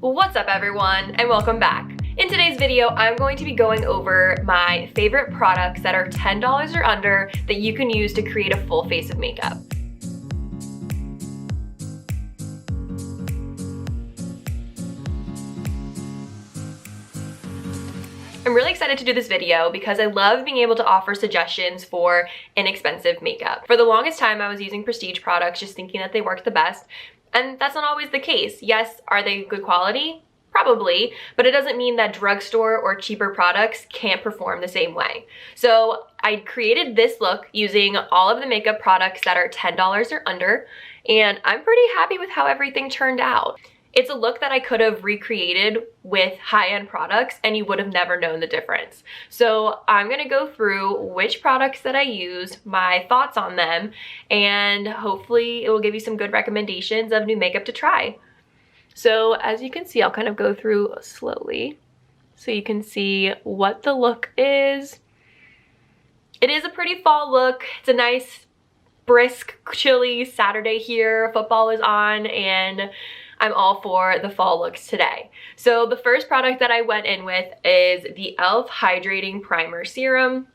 What's up everyone, and welcome back. In today's video, I'm going to be going over my favorite products that are $10 or under that you can use to create a full face of makeup. I'm really excited to do this video because I love being able to offer suggestions for inexpensive makeup. For the longest time, I was using prestige products just thinking that they worked the best, and that's not always the case. Yes, are they good quality? Probably, but it doesn't mean that drugstore or cheaper products can't perform the same way. So I created this look using all of the makeup products that are $10 or under, and I'm pretty happy with how everything turned out. It's a look that I could have recreated with high-end products and you would have never known the difference. So I'm gonna go through which products that I use, my thoughts on them, and hopefully it will give you some good recommendations of new makeup to try. So as you can see, I'll kind of go through slowly so you can see what the look is. It is a pretty fall look. It's a nice, brisk, chilly Saturday here. Football is on and I'm all for the fall looks today. So the first product that I went in with is the e.l.f. Hydrating Primer Serum.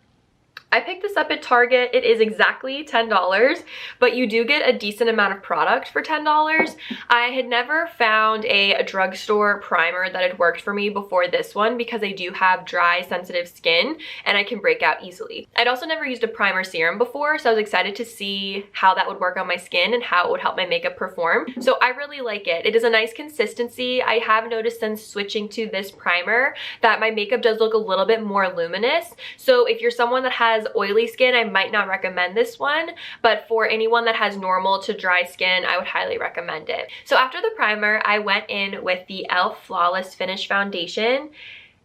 I picked this up at Target. It is exactly $10, but you do get a decent amount of product for $10. I had never found a drugstore primer that had worked for me before this one because I do have dry, sensitive skin and I can break out easily. I'd also never used a primer serum before, so I was excited to see how that would work on my skin and how it would help my makeup perform. So I really like it. It is a nice consistency. I have noticed since switching to this primer that my makeup does look a little bit more luminous. So if you're someone that has oily skin, I might not recommend this one, but for anyone that has normal to dry skin, I would highly recommend it. So after the primer, I went in with the e.l.f. Flawless Finish Foundation.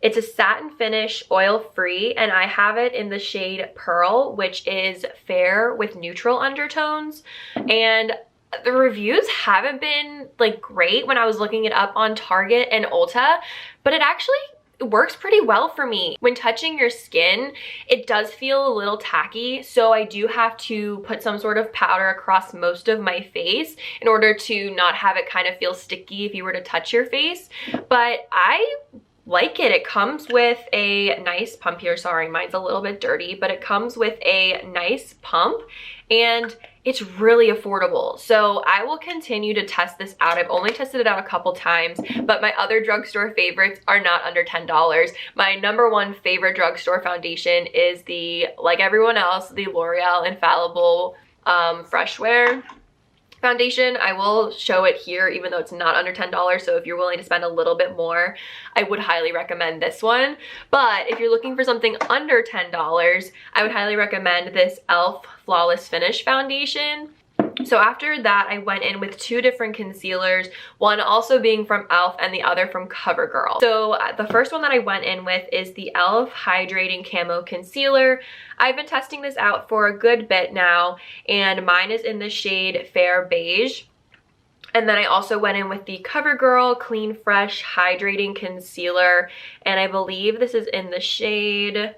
It's a satin finish, oil-free, and I have it in the shade Pearl, which is fair with neutral undertones. And the reviews haven't been like great when I was looking it up on Target and Ulta, but it actually works pretty well for me. When touching your skin, it does feel a little tacky, so I do have to put some sort of powder across most of my face in order to not have it kind of feel sticky if you were to touch your face. But I like it. It comes with a nice pump here. Sorry, mine's a little bit dirty, but it comes with a nice pump and it's really affordable. So I will continue to test this out. I've only tested it out a couple times, but my other drugstore favorites are not under $10. My number one favorite drugstore foundation is the, like everyone else, the L'Oreal Infallible Fresh Wear foundation. I will show it here even though it's not under $10, so if you're willing to spend a little bit more, I would highly recommend this one. But if you're looking for something under $10, I would highly recommend this e.l.f. Flawless Finish Foundation. So after that, I went in with two different concealers, one also being from e.l.f. and the other from CoverGirl. So the first one that I went in with is the e.l.f. Hydrating Camo Concealer. I've been testing this out for a good bit now, and mine is in the shade Fair Beige. And then I also went in with the CoverGirl Clean Fresh Hydrating Concealer, and I believe this is in the shade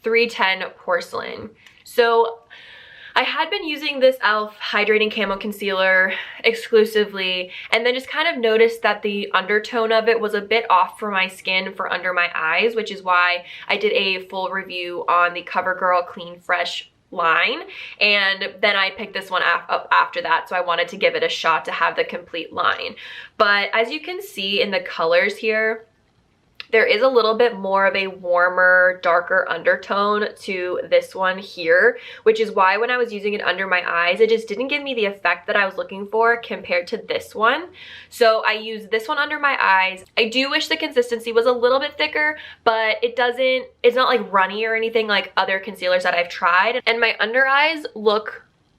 310 Porcelain. So I had been using this e.l.f. Hydrating Camo Concealer exclusively and then just kind of noticed that the undertone of it was a bit off for my skin for under my eyes, which is why I did a full review on the CoverGirl Clean Fresh line, and then I picked this one up after that, so I wanted to give it a shot to have the complete line. But as you can see in the colors here, there is a little bit more of a warmer, darker undertone to this one here, which is why when I was using it under my eyes, it just didn't give me the effect that I was looking for compared to this one. So I used this one under my eyes. I do wish the consistency was a little bit thicker, but it's not like runny or anything like other concealers that I've tried. And my under eyes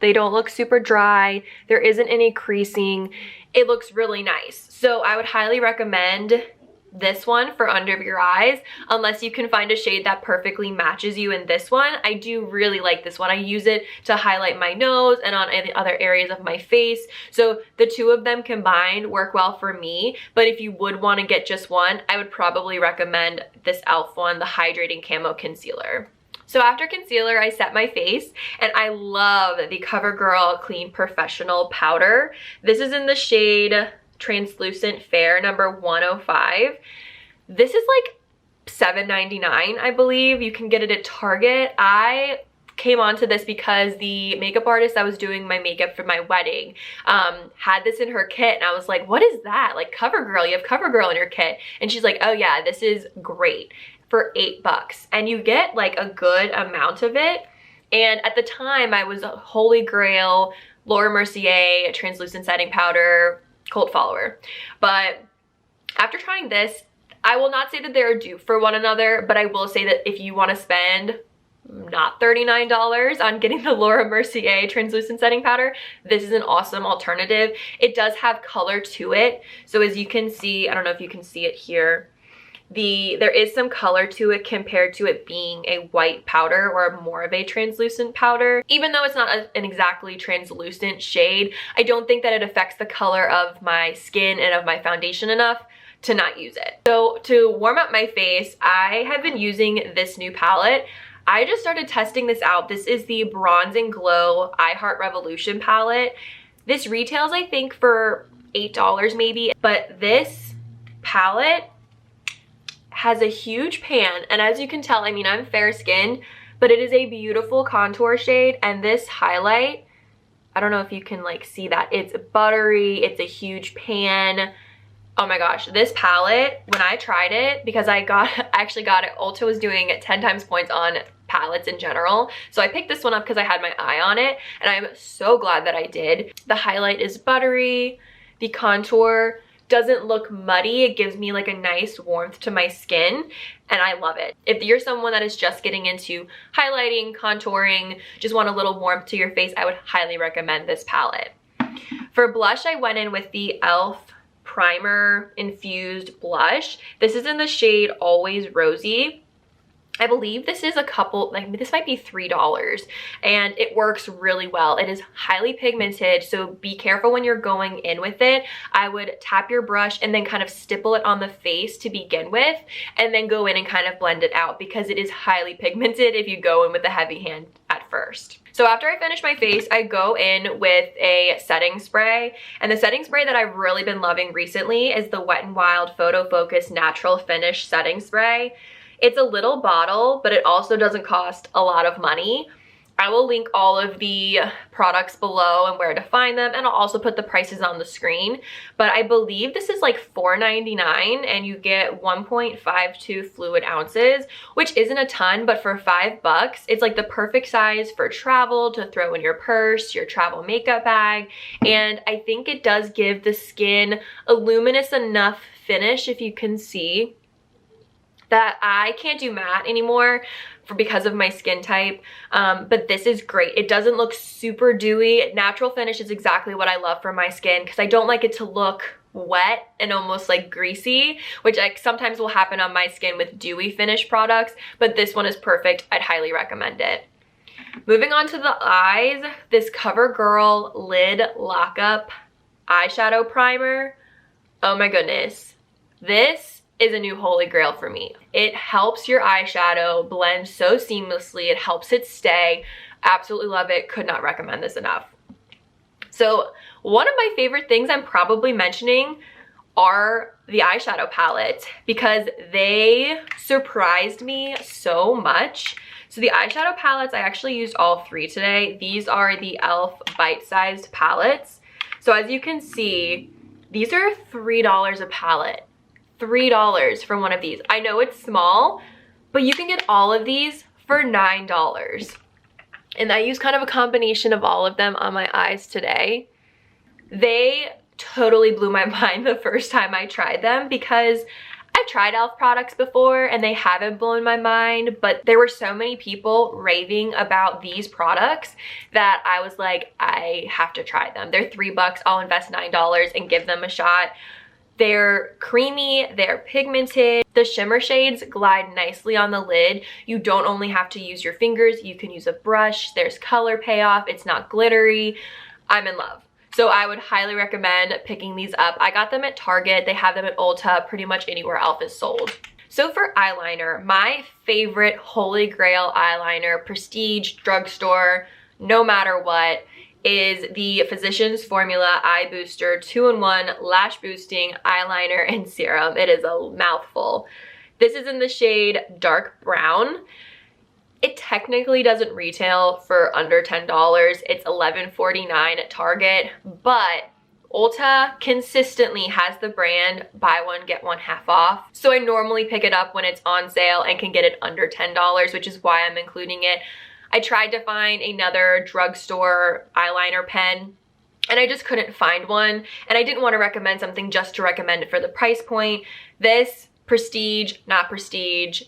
they don't look super dry. There isn't any creasing. It looks really nice. So I would highly recommend this one for under your eyes, unless you can find a shade that perfectly matches you in this one. I do really like this one. I use it to highlight my nose and on other areas of my face. So the two of them combined work well for me, but if you would want to get just one, I would probably recommend this e.l.f. one, the Hydrating Camo Concealer. So after concealer, I set my face, and I love the CoverGirl Clean Professional Powder. This is in the shade Translucent Fair number 105. This is like $7.99, I believe. You can get it at Target. I came onto this because the makeup artist that was doing my makeup for my wedding had this in her kit, and I was like, what is that? Like, CoverGirl, you have CoverGirl in your kit. And she's like, oh yeah, this is great for $8. And you get like a good amount of it. And at the time I was a Holy Grail, Laura Mercier translucent setting powder cult follower. But after trying this, I will not say that they're a dupe for one another, but I will say that if you want to spend not $39 on getting the Laura Mercier translucent setting powder, this is an awesome alternative. It does have color to it. So as you can see, I don't know if you can see it here, there is some color to it compared to it being a white powder or more of a translucent powder. Even though it's not an exactly translucent shade, I don't think that it affects the color of my skin and of my foundation enough to not use it. So to warm up my face, I have been using this new palette. I just started testing this out. This is the Bronze and Glow I Heart Revolution palette. This retails, I think, for $8 maybe, but this palette has a huge pan, and as you can tell, I mean, I'm fair skinned, but it is a beautiful contour shade, and this highlight, I don't know if you can like see that, it's buttery, it's a huge pan. Oh my gosh, this palette, when I tried it, because I actually got it, Ulta was doing 10 times points on palettes in general, so I picked this one up because I had my eye on it, and I'm so glad that I did. The highlight is buttery, the contour doesn't look muddy, it gives me like a nice warmth to my skin, and I love it. If you're someone that is just getting into highlighting, contouring, just want a little warmth to your face, I would highly recommend this palette. For blush, I went in with the e.l.f. Primer Infused Blush. This is in the shade Always Rosy. I believe this is a couple, like this might be $3, and it works really well. It is highly pigmented, so be careful when you're going in with it. I would tap your brush and then kind of stipple it on the face to begin with, and then go in and kind of blend it out because it is highly pigmented if you go in with a heavy hand at first. So after I finish my face, I go in with a setting spray, and the setting spray that I've really been loving recently is the Wet n Wild Photo Focus Natural Finish Setting Spray. It's a little bottle, but it also doesn't cost a lot of money. I will link all of the products below and where to find them, and I'll also put the prices on the screen. But I believe this is like $4.99, and you get 1.52 fluid ounces, which isn't a ton, but for $5, it's like the perfect size for travel, to throw in your purse, your travel makeup bag. And I think it does give the skin a luminous enough finish, if you can see, that I can't do matte anymore because of my skin type, but this is great. It doesn't look super dewy. Natural finish is exactly what I love for my skin because I don't like it to look wet and almost like greasy, which sometimes will happen on my skin with dewy finish products, but this one is perfect. I'd highly recommend it. Moving on to the eyes, this CoverGirl Lid Lockup Eyeshadow Primer. Oh my goodness. This is a new holy grail for me. It helps your eyeshadow blend so seamlessly. It helps it stay. Absolutely love it. Could not recommend this enough. So one of my favorite things I'm probably mentioning are the eyeshadow palettes because they surprised me so much. So the eyeshadow palettes, I actually used all three today. These are the e.l.f. bite-sized palettes. So as you can see, these are $3 a palette. $3 for one of these. I know it's small, but you can get all of these for $9. And I used kind of a combination of all of them on my eyes today. They totally blew my mind the first time I tried them because I've tried e.l.f. products before and they haven't blown my mind, but there were so many people raving about these products that I was like, I have to try them. They're $3, I'll invest $9 and give them a shot. They're creamy, they're pigmented. The shimmer shades glide nicely on the lid. You don't only have to use your fingers, you can use a brush. There's color payoff, it's not glittery. I'm in love. So I would highly recommend picking these up. I got them at Target, they have them at Ulta, pretty much anywhere e.l.f. is sold. So for eyeliner, my favorite holy grail eyeliner, prestige, drugstore, no matter what, is the Physicians Formula Eye Booster 2-in-1 Lash Boosting Eyeliner and Serum. It is a mouthful. This is in the shade Dark Brown. It technically doesn't retail for under $10. It's $11.49 at Target, but Ulta consistently has the brand buy one, get one half off. So I normally pick it up when it's on sale and can get it under $10, which is why I'm including it. I tried to find another drugstore eyeliner pen and I just couldn't find one. And I didn't want to recommend something just to recommend it for the price point. This prestige, not prestige,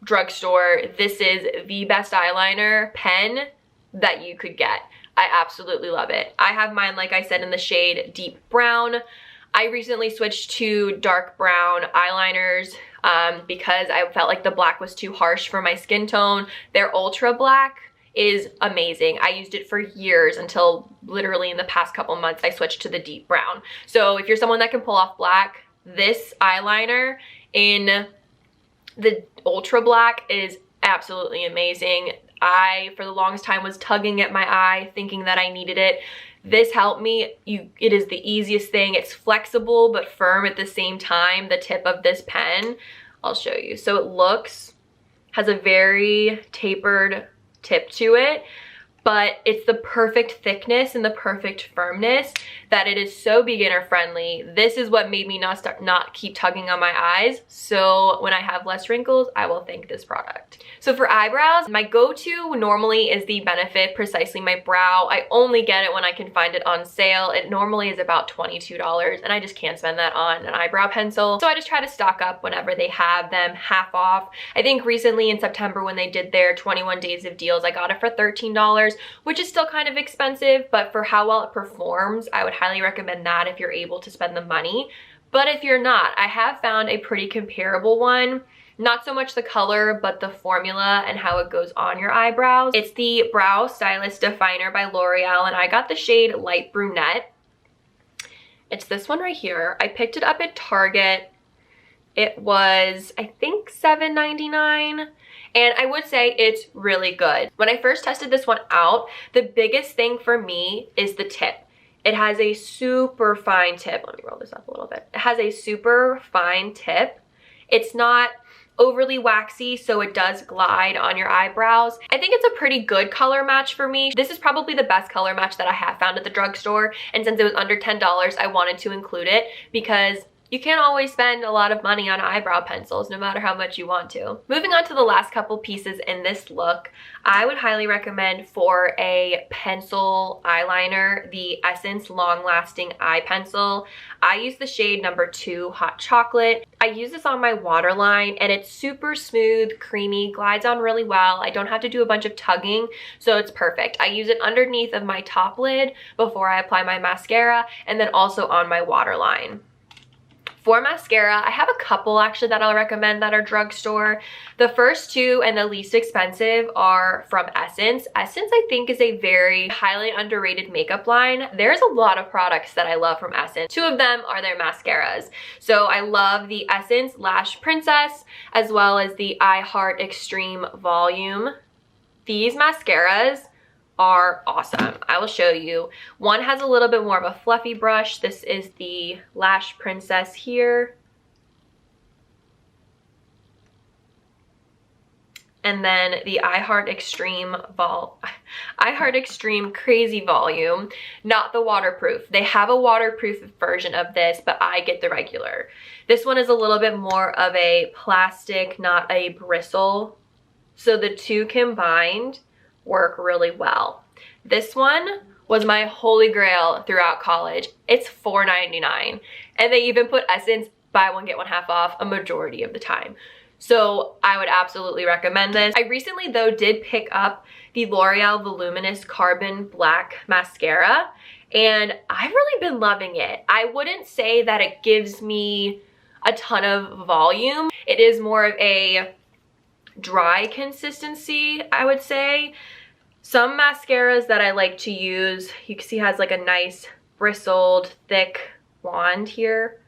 drugstore, this is the best eyeliner pen that you could get. I absolutely love it. I have mine, like I said, in the shade Deep Brown. I recently switched to dark brown eyeliners because I felt like the black was too harsh for my skin tone. Their Ultra Black is amazing. I used it for years until literally in the past couple months I switched to the Deep Brown. So if you're someone that can pull off black, this eyeliner in the Ultra Black is absolutely amazing. I, for the longest time, was tugging at my eye thinking that I needed it. This helped me. It is the easiest thing. It's flexible but firm at the same time, the tip of this pen. I'll show you. So it has a very tapered tip to it, but it's the perfect thickness and the perfect firmness that it is so beginner friendly. This is what made me not keep tugging on my eyes. So when I have less wrinkles, I will thank this product. So for eyebrows, my go-to normally is the Benefit Precisely My Brow. I only get it when I can find it on sale. It normally is about $22 and I just can't spend that on an eyebrow pencil. So I just try to stock up whenever they have them half off. I think recently in September when they did their 21 days of deals, I got it for $13, which is still kind of expensive, but for how well it performs, I would highly recommend that if you're able to spend the money. But if you're not, I have found a pretty comparable one. Not so much the color, but the formula and how it goes on your eyebrows. It's the Brow Stylist Definer by L'Oreal, and I got the shade Light Brunette. It's this one right here. I picked it up at Target. It was, I think, $7.99. And I would say it's really good. When I first tested this one out, the biggest thing for me is the tip. It has a super fine tip. Let me roll this up a little bit. It has a super fine tip. It's not overly waxy, so it does glide on your eyebrows. I think it's a pretty good color match for me. This is probably the best color match that I have found at the drugstore, and since it was under $10, I wanted to include it because you can't always spend a lot of money on eyebrow pencils, no matter how much you want to. Moving on to the last couple pieces in this look, I would highly recommend for a pencil eyeliner, the Essence Long Lasting Eye Pencil. I use the shade number 2 Hot Chocolate. I use this on my waterline and it's super smooth, creamy, glides on really well. I don't have to do a bunch of tugging, so it's perfect. I use it underneath of my top lid before I apply my mascara and then also on my waterline. For mascara, I have a couple actually that I'll recommend that are drugstore. The first two and the least expensive are from Essence. Essence, I think, is a very highly underrated makeup line. There's a lot of products that I love from Essence. Two of them are their mascaras. So I love the Essence Lash Princess as well as the I Heart Extreme Volume. These mascaras are awesome. I will show you. One has a little bit more of a fluffy brush. This is the Lash Princess here. And then the I Heart Extreme Crazy Volume, not the waterproof. They have a waterproof version of this, but I get the regular. This one is a little bit more of a plastic, not a bristle. So the two combined work really well. This one was my holy grail throughout college. It's $4.99, and they even put Essence buy one get one half off a majority of the time. So I would absolutely recommend this. I recently though did pick up the L'Oreal Voluminous Carbon Black Mascara, and I've really been loving it. I wouldn't say that it gives me a ton of volume. It is more of a dry consistency, I would say. Some mascaras that I like to use, you can see has like a nice bristled, thick wand here.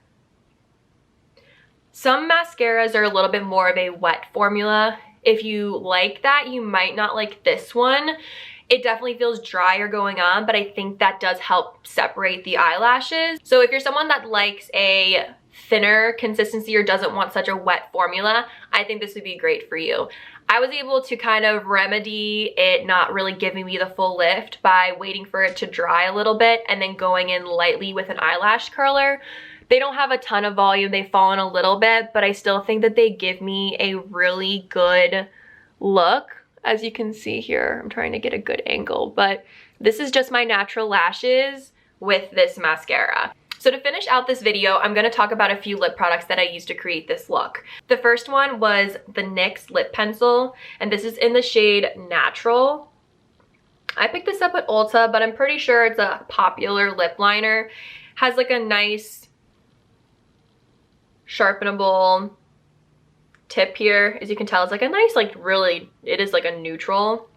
Some mascaras are a little bit more of a wet formula. If you like that, you might not like this one. it definitely feels drier going on, but I think that does help separate the eyelashes. So if you're someone that likes a thinner consistency or doesn't want such a wet formula, I think this would be great for you. I was able to kind of remedy it not really giving me the full lift by waiting for it to dry a little bit and then going in lightly with an eyelash curler. They don't have a ton of volume, they fall in a little bit, but I still think that they give me a really good look. As you can see here, I'm trying to get a good angle, but this is just my natural lashes with this mascara. So to finish out this video, I'm gonna talk about a few lip products that I used to create this look. The first one was the NYX lip pencil, and this is in the shade Natural. I picked this up at Ulta, but I'm pretty sure it's a popular lip liner. Has like a nice sharpenable tip here. As you can tell, it's like a nice, like really, it is like a neutral.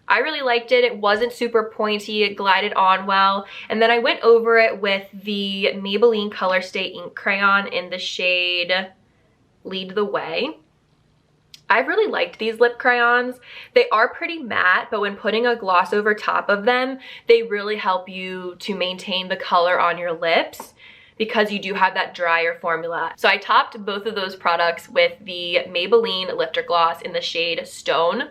I really liked it. It wasn't super pointy. It glided on well. And then I went over it with the Maybelline Colorstay ink crayon in the shade Lead the Way. I really liked these lip crayons. They are pretty matte, but when putting a gloss over top of them, they really help you to maintain the color on your lips, because you do have that drier formula. So I topped both of those products with the Maybelline Lifter Gloss in the shade Stone.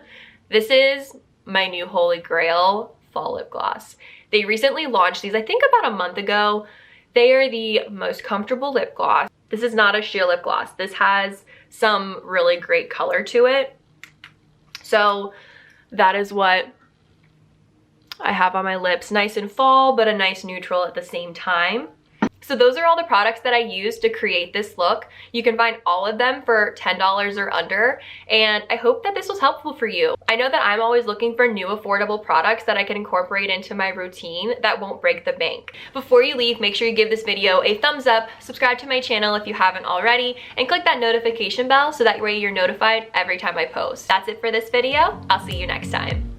This is my new holy grail fall lip gloss. They recently launched these, I think about a month ago. They are the most comfortable lip gloss. This is not a sheer lip gloss. This has some really great color to it. So that is what I have on my lips. Nice and fall, but a nice neutral at the same time. So those are all the products that I used to create this look. You can find all of them for $10 or under, and I hope that this was helpful for you. I know that I'm always looking for new affordable products that I can incorporate into my routine that won't break the bank. Before you leave, make sure you give this video a thumbs up, subscribe to my channel if you haven't already, and click that notification bell so that way you're notified every time I post. That's it for this video. I'll see you next time.